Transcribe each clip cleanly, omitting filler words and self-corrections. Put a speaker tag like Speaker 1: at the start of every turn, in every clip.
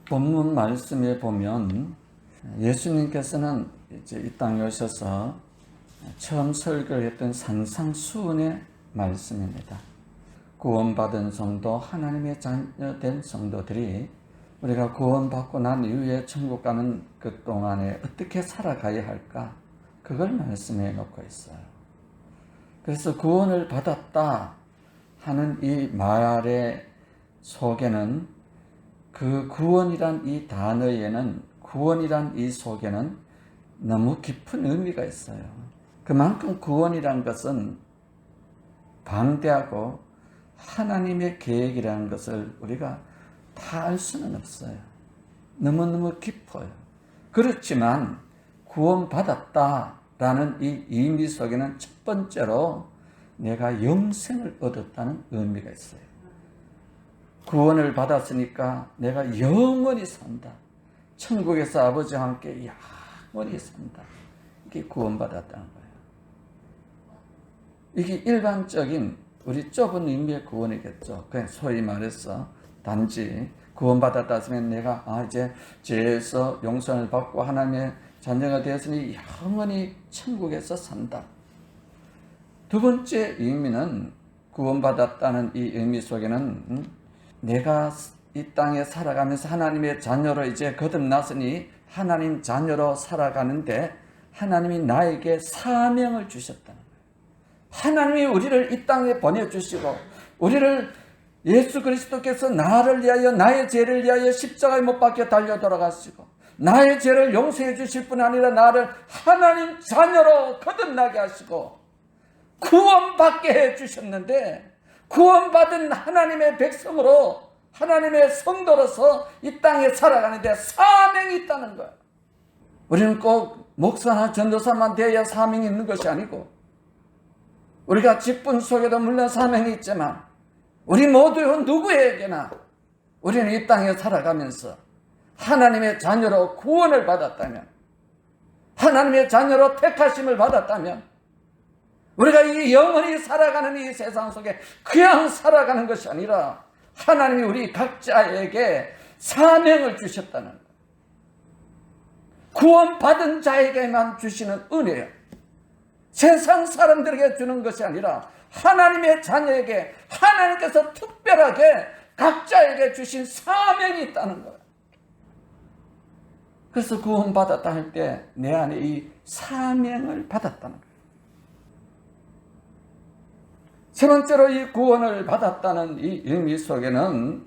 Speaker 1: 본문 말씀에 보면 예수님께서는 이제 이 땅에 오셔서 처음 설교를 했던 산상수훈의 말씀입니다. 구원받은 성도, 하나님의 자녀된 성도들이 우리가 구원받고 난 이후에 천국 가는 그 동안에 어떻게 살아가야 할까? 그걸 말씀해 놓고 있어요. 그래서 구원을 받았다 하는 이 말의 속에는, 그 구원이란 이 단어에는, 구원이란 이 속에는 너무 깊은 의미가 있어요. 그만큼 구원이란 것은 방대하고 하나님의 계획이라는 것을 우리가 다 알 수는 없어요. 너무너무 깊어요. 그렇지만 구원받았다라는 이 의미 속에는 첫 번째로 내가 영생을 얻었다는 의미가 있어요. 구원을 받았으니까 내가 영원히 산다. 천국에서 아버지와 함께 영원히 산다. 이게 구원받았다는 거예요. 이게 일반적인 우리 좁은 의미의 구원이겠죠. 그냥 소위 말해서 단지 구원받았다 하면 내가 이제 죄에서 용서를 받고 하나님의 자녀가 되었으니 영원히 천국에서 산다. 두 번째 의미는, 구원받았다는 이 의미 속에는 내가 이 땅에 살아가면서 하나님의 자녀로 이제 거듭났으니 하나님 자녀로 살아가는데 하나님이 나에게 사명을 주셨다는 거예요. 하나님이 우리를 이 땅에 보내주시고, 우리를 예수 그리스도께서 나를 위하여, 나의 죄를 위하여 십자가에 못 박혀 달려 돌아가시고 나의 죄를 용서해 주실 뿐 아니라 나를 하나님 자녀로 거듭나게 하시고 구원받게 해 주셨는데, 구원받은 하나님의 백성으로, 하나님의 성도로서 이 땅에 살아가는데 사명이 있다는 거예요. 우리는 꼭 목사나 전도사만 되어야 사명이 있는 것이 아니고, 우리가 직분 속에도 물론 사명이 있지만 우리 모두 누구에게나 우리는 이 땅에 살아가면서 하나님의 자녀로 구원을 받았다면, 하나님의 자녀로 택하심을 받았다면, 우리가 이 영원히 살아가는 이 세상 속에 그냥 살아가는 것이 아니라 하나님이 우리 각자에게 사명을 주셨다는 거예요. 구원받은 자에게만 주시는 은혜예요. 세상 사람들에게 주는 것이 아니라 하나님의 자녀에게 하나님께서 특별하게 각자에게 주신 사명이 있다는 거예요. 그래서 구원받았다 할 때 내 안에 이 사명을 받았다는 거예요. 세 번째로 이 구원을 받았다는 이 의미 속에는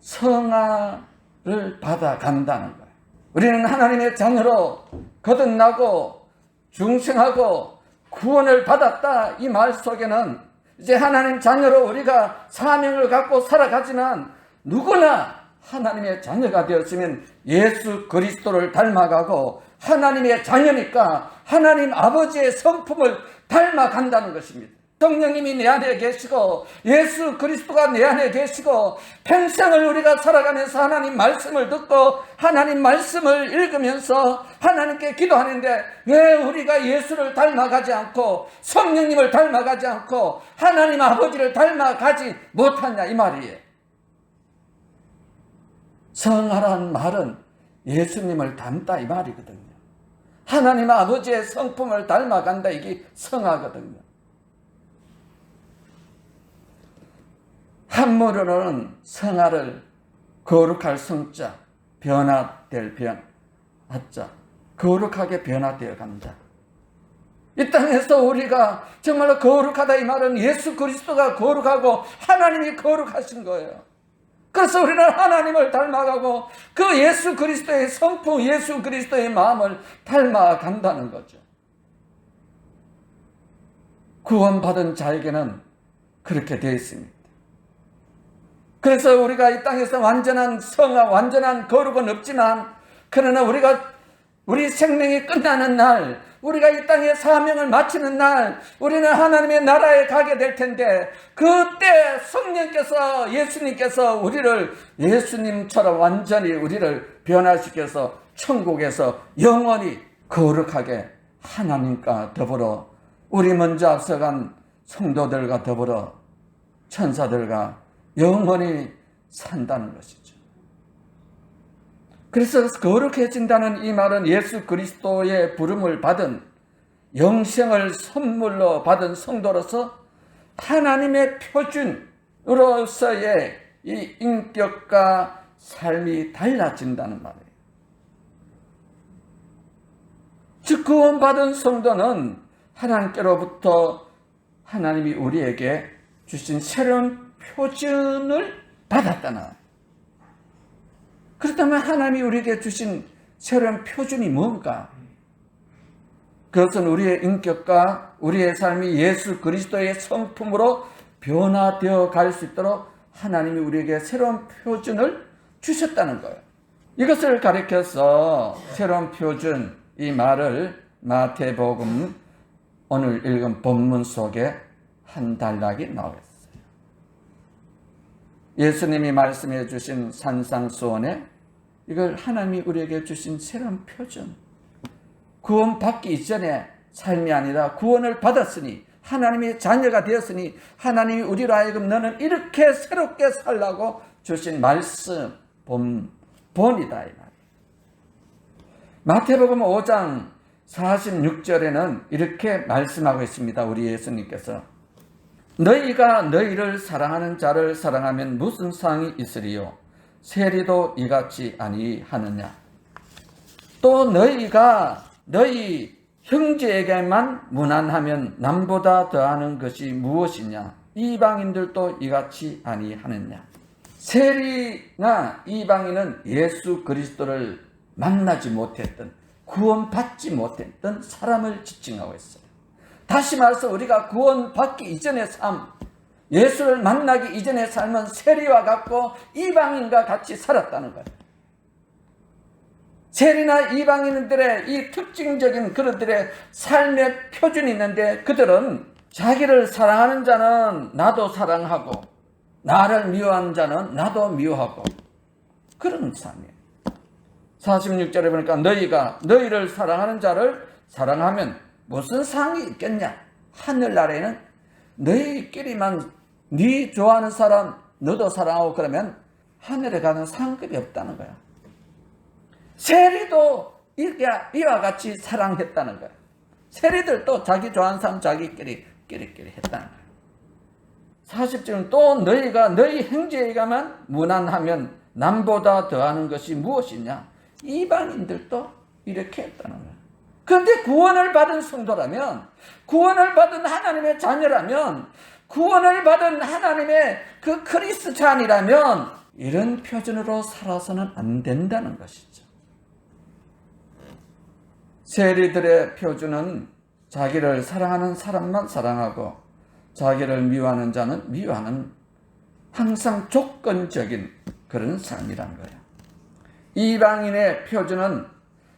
Speaker 1: 성화를 받아간다는 거예요. 우리는 하나님의 자녀로 거듭나고 중생하고 구원을 받았다 이 말 속에는 이제 하나님 자녀로 우리가 사명을 갖고 살아가지만, 누구나 하나님의 자녀가 되었으면 예수 그리스도를 닮아가고 하나님의 자녀니까 하나님 아버지의 성품을 닮아간다는 것입니다. 성령님이 내 안에 계시고 예수 그리스도가 내 안에 계시고 평생을 우리가 살아가면서 하나님 말씀을 듣고 하나님 말씀을 읽으면서 하나님께 기도하는데, 왜 우리가 예수를 닮아가지 않고 성령님을 닮아가지 않고 하나님 아버지를 닮아가지 못하냐 이 말이에요. 성화란 말은 예수님을 닮다 이 말이거든요. 하나님 아버지의 성품을 닮아간다, 이게 성화거든요. 한문으로는 성화를 거룩할 성자, 변화될 변화자, 거룩하게 변화되어 간다. 이 땅에서 우리가 정말로 거룩하다 이 말은 예수 그리스도가 거룩하고 하나님이 거룩하신 거예요. 그래서 우리는 하나님을 닮아가고 그 예수 그리스도의 성품, 예수 그리스도의 마음을 닮아간다는 거죠. 구원받은 자에게는 그렇게 되어 있습니다. 그래서 우리가 이 땅에서 완전한 성화, 완전한 거룩은 없지만, 그러나 우리 생명이 끝나는 날, 우리가 이 땅에 사명을 마치는 날, 우리는 하나님의 나라에 가게 될 텐데, 그때 성령께서, 예수님께서 우리를 예수님처럼 완전히 우리를 변화시켜서 천국에서 영원히 거룩하게 하나님과 더불어, 우리 먼저 앞서간 성도들과 더불어 천사들과 영원히 산다는 것이죠. 그래서 거룩해진다는 이 말은 예수 그리스도의 부름을 받은, 영생을 선물로 받은 성도로서 하나님의 표준으로서의 이 인격과 삶이 달라진다는 말이에요. 즉 구원받은 성도는 하나님께로부터 하나님이 우리에게 주신 새로운 표준을 받았다는 거예요. 그렇다면 하나님이 우리에게 주신 새로운 표준이 뭔가? 그것은 우리의 인격과 우리의 삶이 예수 그리스도의 성품으로 변화되어 갈 수 있도록 하나님이 우리에게 새로운 표준을 주셨다는 거예요. 이것을 가리켜서 새로운 표준, 이 말을 마태복음 오늘 읽은 본문 속에 한 단락이 나와 있어요. 예수님이 말씀해 주신 산상수훈에 이걸 하나님이 우리에게 주신 새로운 표준, 구원받기 이전의 삶이 아니라 구원을 받았으니 하나님의 자녀가 되었으니 하나님이 우리로 하여금 너는 이렇게 새롭게 살라고 주신 말씀, 본이다 이 말이에요. 마태복음 5장 46절에는 이렇게 말씀하고 있습니다. 우리 예수님께서 너희가 너희를 사랑하는 자를 사랑하면 무슨 상이 있으리요? 세리도 이같이 아니하느냐? 또 너희가 너희 형제에게만 무난하면 남보다 더하는 것이 무엇이냐? 이방인들도 이같이 아니하느냐? 세리나 이방인은 예수 그리스도를 만나지 못했던, 구원받지 못했던 사람을 지칭하고 있어요. 다시 말해서 우리가 구원받기 이전의 삶, 예수를 만나기 이전의 삶은 세리와 같고 이방인과 같이 살았다는 거예요. 세리나 이방인들의 이 특징적인 그들의 삶의 표준이 있는데 그들은 자기를 사랑하는 자는 나도 사랑하고 나를 미워하는 자는 나도 미워하고 그런 삶이에요. 46절에 보니까 너희가 너희를 사랑하는 자를 사랑하면 무슨 상이 있겠냐? 하늘나라에는 너희끼리만 네 좋아하는 사람 너도 사랑하고 그러면 하늘에 가는 상급이 없다는 거야. 세리도 이와 같이 사랑했다는 거야. 세리들도 자기 좋아하는 사람 자기끼리 했다는 거야. 40절은 또 너희가 너희 형제에게만 무난하면 남보다 더하는 것이 무엇이냐? 이방인들도 이렇게 했다는 거야. 그런데 구원을 받은 성도라면, 구원을 받은 하나님의 자녀라면, 구원을 받은 하나님의 그 크리스찬이라면 이런 표준으로 살아서는 안 된다는 것이죠. 세리들의 표준은 자기를 사랑하는 사람만 사랑하고 자기를 미워하는 자는 미워하는 항상 조건적인 그런 삶이란 거예요. 이방인의 표준은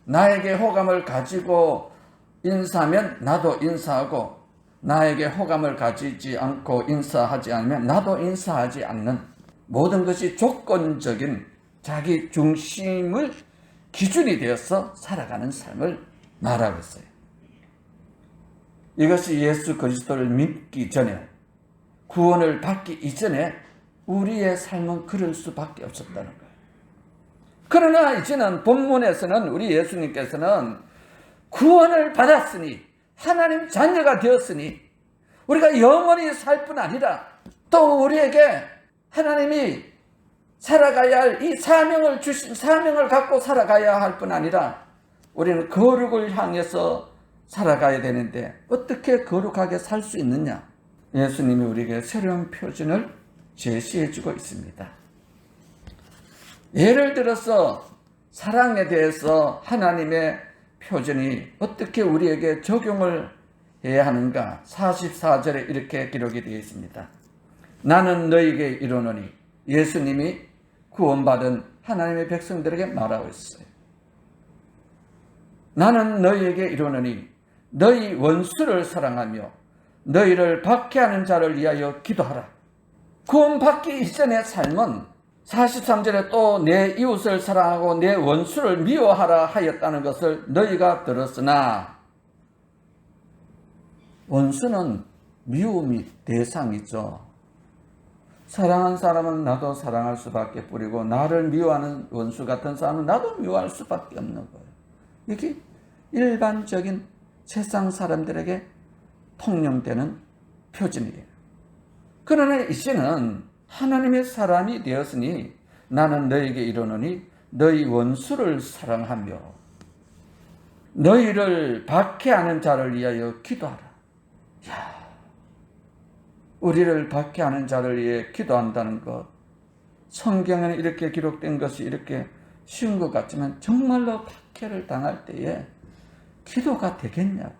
Speaker 1: 나에게 호감을 가지고 인사하면 나도 인사하고 나에게 호감을 가지지 않고 인사하지 않으면 나도 인사하지 않는 모든 것이 조건적인 자기 중심을 기준이 되어서 살아가는 삶을 말하고 있어요. 이것이 예수 그리스도를 믿기 전에 구원을 받기 이전에 우리의 삶은 그럴 수밖에 없었다는 거예요. 그러나 이제는 본문에서는 우리 예수님께서는 구원을 받았으니 하나님 자녀가 되었으니 우리가 영원히 살 뿐 아니라 또 우리에게 하나님이 살아가야 할 이 사명을 주신 사명을 갖고 살아가야 할 뿐 아니라 우리는 거룩을 향해서 살아가야 되는데 어떻게 거룩하게 살 수 있느냐? 예수님이 우리에게 새로운 표준을 제시해 주고 있습니다. 예를 들어서 사랑에 대해서 하나님의 표준이 어떻게 우리에게 적용을 해야 하는가? 44절에 이렇게 기록이 되어 있습니다. 나는 너희에게 이르노니, 예수님이 구원받은 하나님의 백성들에게 말하고 있어요. 나는 너희에게 이르노니 너희 원수를 사랑하며 너희를 박해하는 자를 위하여 기도하라. 구원받기 이전의 삶은 43절에 또 내 이웃을 사랑하고 내 원수를 미워하라 하였다는 것을 너희가 들었으나, 원수는 미움이 대상이죠. 사랑한 사람은 나도 사랑할 수밖에 뿌리고 나를 미워하는 원수 같은 사람은 나도 미워할 수밖에 없는 거예요. 이게 일반적인 세상 사람들에게 통용되는 표준이에요. 그러나 이제는 하나님의 사람이 되었으니 나는 너에게 이르노니 너희 원수를 사랑하며 너희를 박해하는 자를 위하여 기도하라. 야, 우리를 박해하는 자를 위해 기도한다는 것, 성경에는 이렇게 기록된 것이 이렇게 쉬운 것 같지만 정말로 박해를 당할 때에 기도가 되겠냐고.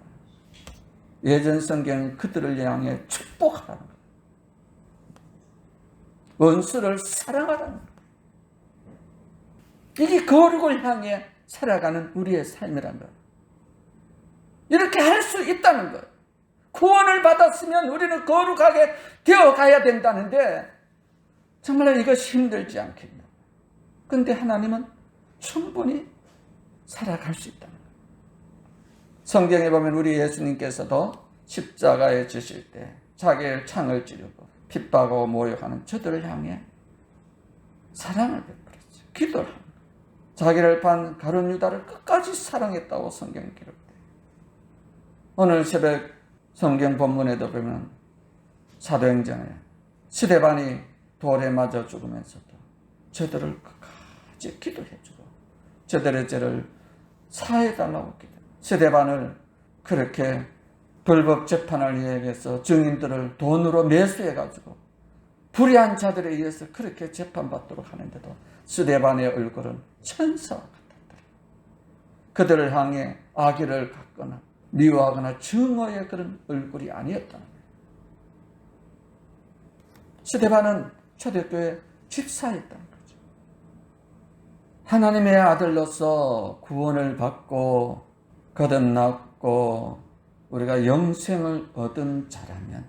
Speaker 1: 예전 성경은 그들을 향해 축복하라는 거예요. 원수를 사랑하라는 거예요. 이게 거룩을 향해 살아가는 우리의 삶이란 거예요. 이렇게 할 수 있다는 거예요. 구원을 받았으면 우리는 거룩하게 되어가야 된다는데 정말 이것이 힘들지 않겠냐. 그런데 하나님은 충분히 살아갈 수 있다는 거예요. 성경에 보면 우리 예수님께서도 십자가에 지실 때 자기의 창을 찌르고 핍박하고 모욕하는 저들을 향해 사랑을 베풀었죠. 기도를 합니다. 자기를 판 가룟 유다를 끝까지 사랑했다고 성경에 기록돼요. 오늘 새벽 성경 본문에도 보면 사도행전에 스데반이 돌에 맞아 죽으면서도 저들을 끝까지 기도해주고 저들의 죄를 사해달라고 기도해요. 스데반을 그렇게 불법 재판을 위해서 증인들을 돈으로 매수해가지고 불의한 자들에 의해서 그렇게 재판받도록 하는데도 스데반의 얼굴은 천사와 같았다. 그들을 향해 악의를 갖거나 미워하거나 증오의 그런 얼굴이 아니었다는 거예요. 스데반은 초대교회 집사였다는 거죠. 하나님의 아들로서 구원을 받고 거듭났고 우리가 영생을 얻은 자라면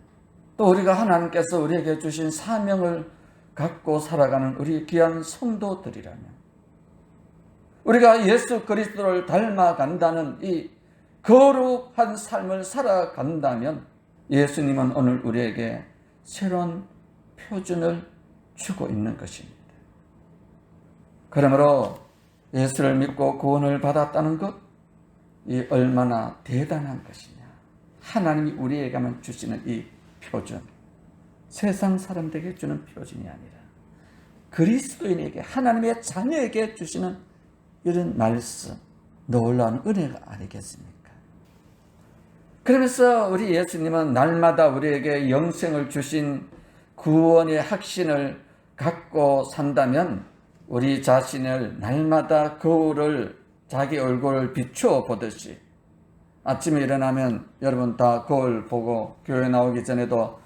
Speaker 1: 또 우리가 하나님께서 우리에게 주신 사명을 갖고 살아가는 우리 귀한 성도들이라면 우리가 예수 그리스도를 닮아간다는 이 거룩한 삶을 살아간다면 예수님은 오늘 우리에게 새로운 표준을 주고 있는 것입니다. 그러므로 예수를 믿고 구원을 받았다는 것, 이 얼마나 대단한 것이냐. 하나님이 우리에게만 주시는 이 표준, 세상 사람들에게 주는 표준이 아니라 그리스도인에게, 하나님의 자녀에게 주시는 이런 말씀, 놀라운 은혜가 아니겠습니까? 그러면서 우리 예수님은 날마다 우리에게 영생을 주신 구원의 확신을 갖고 산다면 우리 자신을 날마다 거울을 자기 얼굴을 비추어 보듯이 아침에 일어나면 여러분 다 거울 보고 교회 나오기 전에도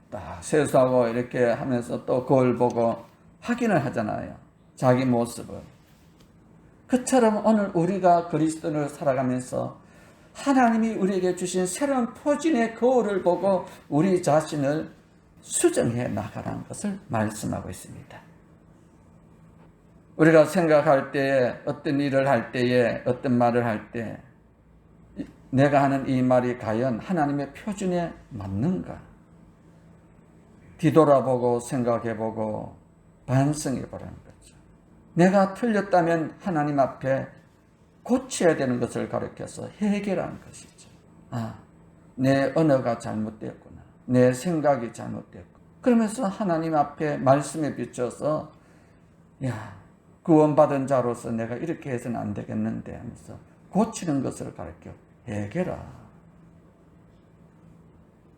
Speaker 1: 딱 세수하고 이렇게 하면서 또 거울 보고 확인을 하잖아요. 자기 모습을. 그처럼 오늘 우리가 그리스도인으로 살아가면서 하나님이 우리에게 주신 새로운 표준의 거울을 보고 우리 자신을 수정해 나가라는 것을 말씀하고 있습니다. 우리가 생각할 때에, 어떤 일을 할 때에, 어떤 말을 할 때 내가 하는 이 말이 과연 하나님의 표준에 맞는가? 뒤돌아보고 생각해보고 반성해보라는 거죠. 내가 틀렸다면 하나님 앞에 고쳐야 되는 것을 가르쳐서 해결하는 것이죠. 아, 내 언어가 잘못되었구나. 내 생각이 잘못되었구나. 그러면서 하나님 앞에 말씀에 비춰서 야, 구원받은 자로서 내가 이렇게 해서는 안 되겠는데 하면서 고치는 것을 가르쳐 해결하.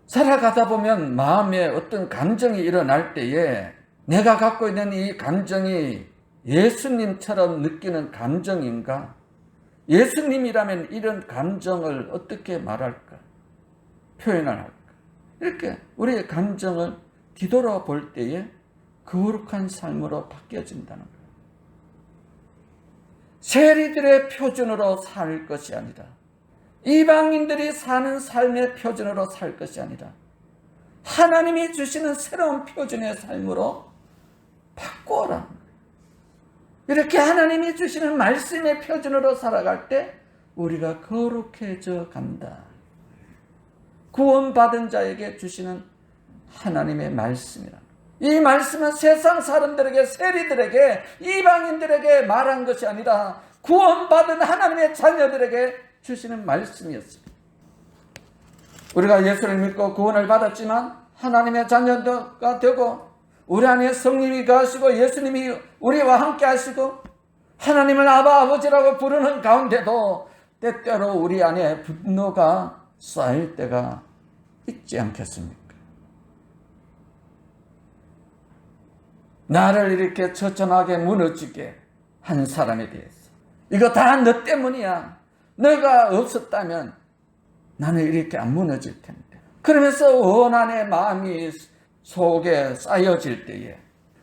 Speaker 1: 살아가다 보면 마음에 어떤 감정이 일어날 때에 내가 갖고 있는 이 감정이 예수님처럼 느끼는 감정인가? 예수님이라면 이런 감정을 어떻게 말할까? 표현을 할까? 이렇게 우리의 감정을 뒤돌아볼 때에 거룩한 삶으로 바뀌어진다는 거예요. 세리들의 표준으로 살 것이 아니라 이방인들이 사는 삶의 표준으로 살 것이 아니라 하나님이 주시는 새로운 표준의 삶으로 바꾸어라. 이렇게 하나님이 주시는 말씀의 표준으로 살아갈 때 우리가 거룩해져 간다. 구원받은 자에게 주시는 하나님의 말씀이라. 이 말씀은 세상 사람들에게, 세리들에게, 이방인들에게 말한 것이 아니라 구원받은 하나님의 자녀들에게 주시는 말씀이었습니다. 우리가 예수를 믿고 구원을 받았지만 하나님의 자녀가 되고 우리 안에 성령이 거하시고 예수님이 우리와 함께 하시고 하나님을 아바 아버지라고 부르는 가운데도 때때로 우리 안에 분노가 쌓일 때가 있지 않겠습니까? 나를 이렇게 처참하게 무너지게 한 사람에 대해서 이거 다 너 때문이야. 너가 없었다면 나는 이렇게 안 무너질 텐데. 그러면서 원한의 마음이 속에 쌓여질 때에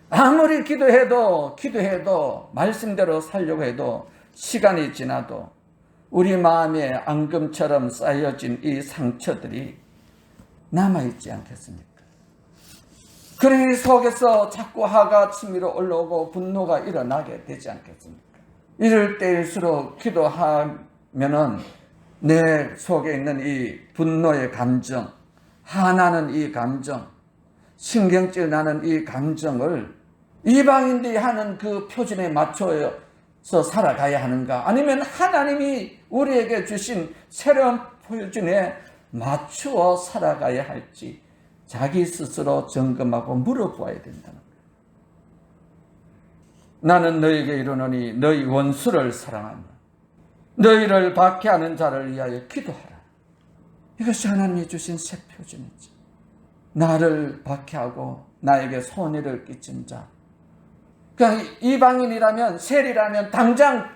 Speaker 1: 아무리 기도해도 말씀대로 살려고 해도 시간이 지나도 우리 마음에 앙금처럼 쌓여진 이 상처들이 남아있지 않겠습니까? 그러니 속에서 자꾸 화가 치밀어 올라오고 분노가 일어나게 되지 않겠습니까? 이럴 때일수록 기도하면은 내 속에 있는 이 분노의 감정, 화나는 이 감정, 신경질 나는 이 감정을 이방인들이 하는 그 표준에 맞춰서 살아가야 하는가? 아니면 하나님이 우리에게 주신 새로운 표준에 맞추어 살아가야 할지 자기 스스로 점검하고 물어보아야 된다는 거예요. 나는 너에게 이르노니 너희 원수를 사랑하며 너희를 박해하는 자를 위하여 기도하라. 이것이 하나님이 주신 새 표준이지. 나를 박해하고 나에게 손해를 끼친 자. 그러니까 이방인이라면 세리라면 당장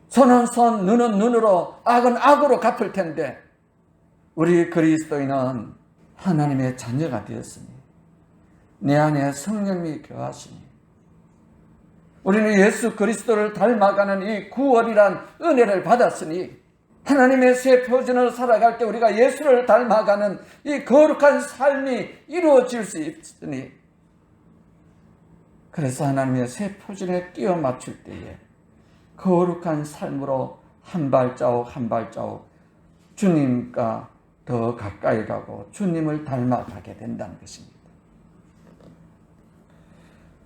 Speaker 1: 손은 손, 눈은 눈으로, 악은 악으로 갚을 텐데 우리 그리스도인은 하나님의 자녀가 되었으니 내 안에 성령이 거하시니 우리는 예수 그리스도를 닮아가는 이 구원이란 은혜를 받았으니 하나님의 새 표준으로 살아갈 때 우리가 예수를 닮아가는 이 거룩한 삶이 이루어질 수 있으니 그래서 하나님의 새 표준에 끼워 맞출 때에 거룩한 삶으로 한 발자국 한 발자국 주님과 더 가까이 가고 주님을 닮아가게 된다는 것입니다.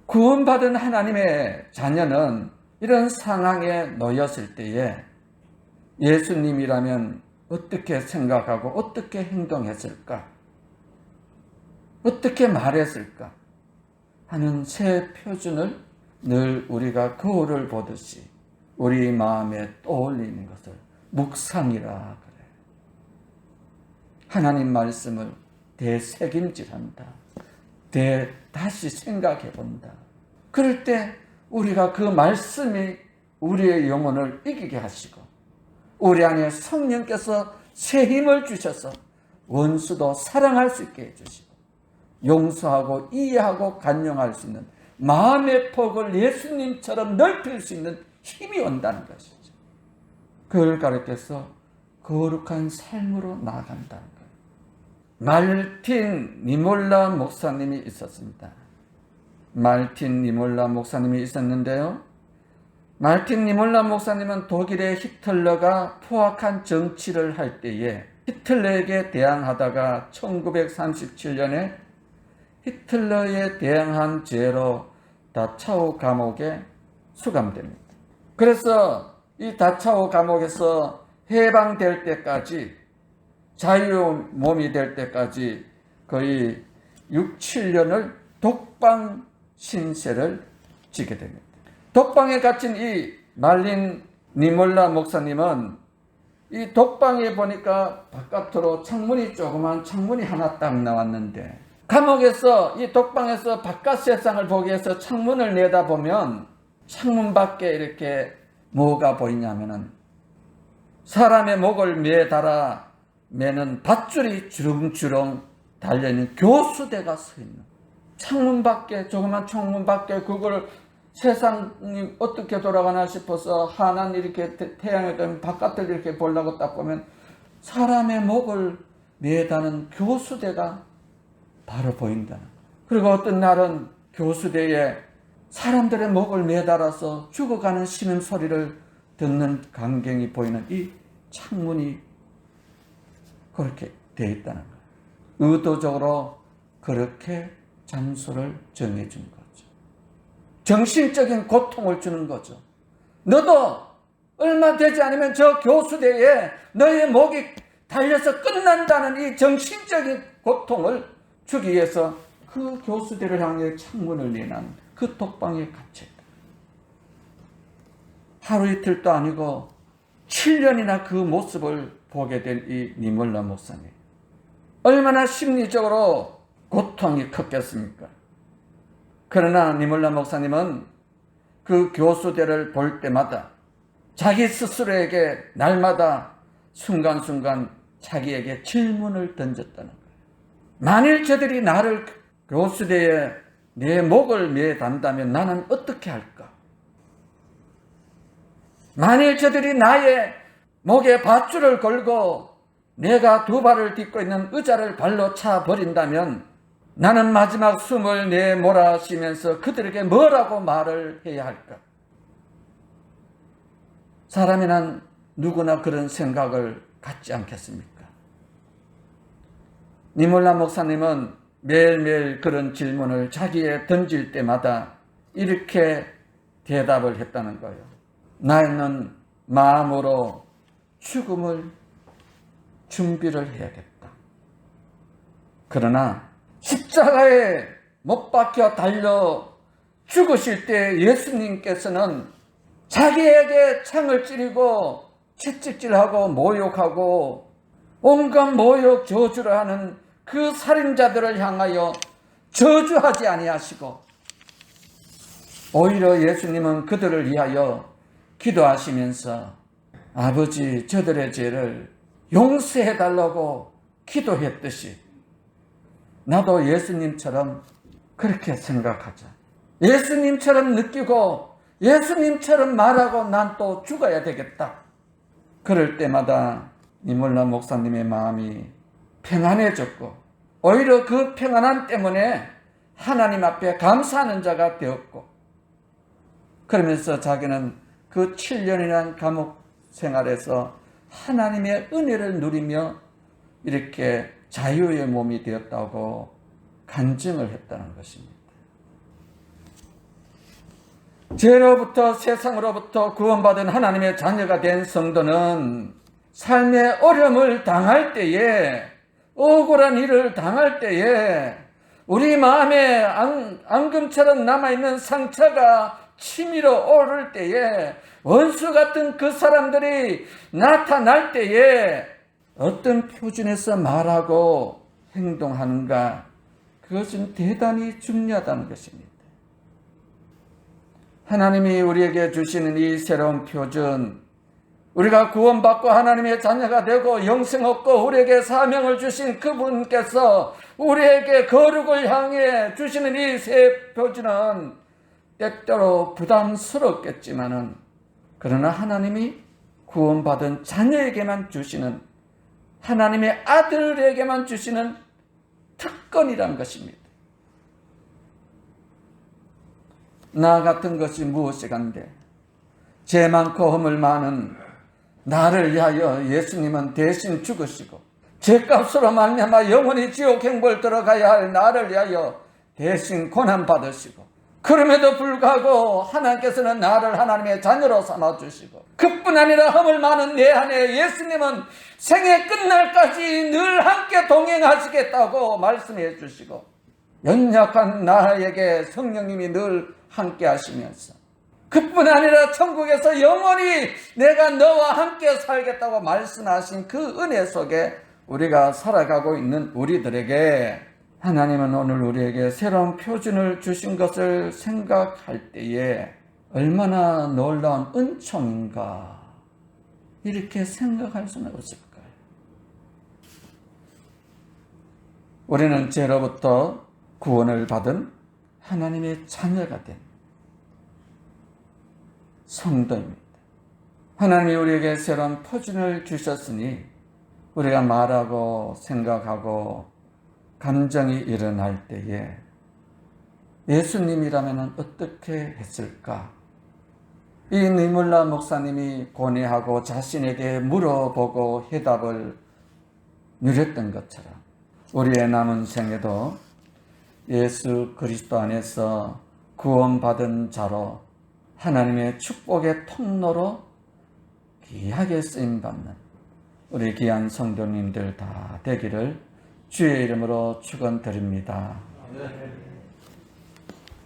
Speaker 1: 구원받은 하나님의 자녀는 이런 상황에 놓였을 때에 예수님이라면 어떻게 생각하고 어떻게 행동했을까? 어떻게 말했을까? 하는 새 표준을 늘 우리가 거울을 보듯이 우리 마음에 떠올리는 것을 묵상이라 그래. 하나님 말씀을 되새김질한다. 다시 생각해 본다. 그럴 때 우리가 그 말씀이 우리의 영혼을 이기게 하시고 우리 안에 성령께서 새 힘을 주셔서 원수도 사랑할 수 있게 해주시고 용서하고 이해하고 간용할 수 있는 마음의 폭을 예수님처럼 넓힐 수 있는 힘이 온다는 것이죠. 그걸 가르쳐서 거룩한 삶으로 나아간다는 거예요. 말틴 니몰라 목사님이 있었습니다. 말틴 니몰라 목사님이 있었는데요. 말틴 니몰라 목사님은 독일의 히틀러가 포악한 정치를 할 때에 히틀러에게 대항하다가 1937년에 히틀러에 대항한 죄로 다차우 감옥에 수감됩니다. 그래서 이 다차우 감옥에서 해방될 때까지 자유 몸이 될 때까지 거의 6, 7년을 독방 신세를 지게 됩니다. 독방에 갇힌 이 말린 니몰라 목사님은 이 독방에 보니까 바깥으로 조그만 창문이 하나 딱 나왔는데 감옥에서 이 독방에서 바깥 세상을 보기 위해서 창문을 내다보면 창문 밖에 이렇게 뭐가 보이냐면은 사람의 목을 매는 밧줄이 주렁주렁 달려있는 교수대가 서 있는 창문 밖에 조그만 창문 밖에 그걸 세상이 어떻게 돌아가나 싶어서 하나는 이렇게 태양에 뜨면 바깥을 이렇게 보려고 딱 보면 사람의 목을 매다는 교수대가 바로 보인다는 거예요. 그리고 어떤 날은 교수대에 사람들의 목을 매달아서 죽어가는 신음소리를 듣는 광경이 보이는 이 창문이 그렇게 되어 있다는 거예요. 의도적으로 그렇게 장소를 정해준 거죠. 정신적인 고통을 주는 거죠. 너도 얼마 되지 않으면 저 교수대에 너의 목이 달려서 끝난다는 이 정신적인 고통을 주기 위해서 그 교수대를 향해 창문을 내난 그 독방에 갇혔다. 하루 이틀도 아니고 7년이나 그 모습을 보게 된 이 니몰라 목사님. 얼마나 심리적으로 고통이 컸겠습니까? 그러나 니몰라 목사님은 그 교수대를 볼 때마다 자기 스스로에게 날마다 순간순간 자기에게 질문을 던졌다는 거예요. 만일 저들이 나를 교수대에 내 목을 매단다면 나는 어떻게 할까? 만일 저들이 나의 목에 밧줄을 걸고 내가 두 발을 딛고 있는 의자를 발로 차 버린다면 나는 마지막 숨을 내몰아쉬면서 그들에게 뭐라고 말을 해야 할까? 사람이란 누구나 그런 생각을 갖지 않겠습니까? 니몰라 목사님은 매일매일 그런 질문을 자기에 던질 때마다 이렇게 대답을 했다는 거예요. 나는 마음으로 죽음을 준비를 해야겠다. 그러나 십자가에 못 박혀 달려 죽으실 때 예수님께서는 자기에게 창을 찌르고 채찍질하고 모욕하고 온갖 모욕 저주를 하는 그 살인자들을 향하여 저주하지 아니하시고 오히려 예수님은 그들을 위하여 기도하시면서 아버지 저들의 죄를 용서해달라고 기도했듯이 나도 예수님처럼 그렇게 생각하자. 예수님처럼 느끼고 예수님처럼 말하고 난 또 죽어야 되겠다. 그럴 때마다 니몰라 목사님의 마음이 평안해졌고 오히려 그 평안함 때문에 하나님 앞에 감사하는 자가 되었고 그러면서 자기는 그 7년이라는 감옥 생활에서 하나님의 은혜를 누리며 이렇게 자유의 몸이 되었다고 간증을 했다는 것입니다. 죄로부터 세상으로부터 구원받은 하나님의 자녀가 된 성도는 삶의 어려움을 당할 때에 억울한 일을 당할 때에 우리 마음에 앙금처럼 남아있는 상처가 치밀어 오를 때에 원수 같은 그 사람들이 나타날 때에 어떤 표준에서 말하고 행동하는가 그것은 대단히 중요하다는 것입니다. 하나님이 우리에게 주시는 이 새로운 표준 우리가 구원받고 하나님의 자녀가 되고 영생 얻고 우리에게 사명을 주신 그분께서 우리에게 거룩을 향해 주시는 이 새 표준은 때때로 부담스럽겠지만은 그러나 하나님이 구원받은 자녀에게만 주시는 하나님의 아들에게만 주시는 특권이란 것입니다. 나 같은 것이 무엇이간데 죄 많고 허물 많은 나를 위하여 예수님은 대신 죽으시고 죄값으로 말미암아 영원히 지옥 행벌 들어가야 할 나를 위하여 대신 고난받으시고 그럼에도 불구하고 하나님께서는 나를 하나님의 자녀로 삼아주시고 그뿐 아니라 허물 많은 내 안에 예수님은 생애 끝날까지 늘 함께 동행하시겠다고 말씀해 주시고 연약한 나에게 성령님이 늘 함께 하시면서 그뿐 아니라 천국에서 영원히 내가 너와 함께 살겠다고 말씀하신 그 은혜 속에 우리가 살아가고 있는 우리들에게 하나님은 오늘 우리에게 새로운 표준을 주신 것을 생각할 때에 얼마나 놀라운 은총인가 이렇게 생각할 수는 없을까요? 우리는 죄로부터 구원을 받은 하나님의 자녀가 된 성도입니다. 하나님이 우리에게 새로운 표준을 주셨으니 우리가 말하고 생각하고 감정이 일어날 때에 예수님이라면 어떻게 했을까? 이 니몰라 목사님이 고뇌하고 자신에게 물어보고 해답을 누렸던 것처럼 우리의 남은 생에도 예수 그리스도 안에서 구원받은 자로 하나님의 축복의 통로로 귀하게 쓰임받는 우리 귀한 성도님들 다 되기를 주의 이름으로 축원드립니다.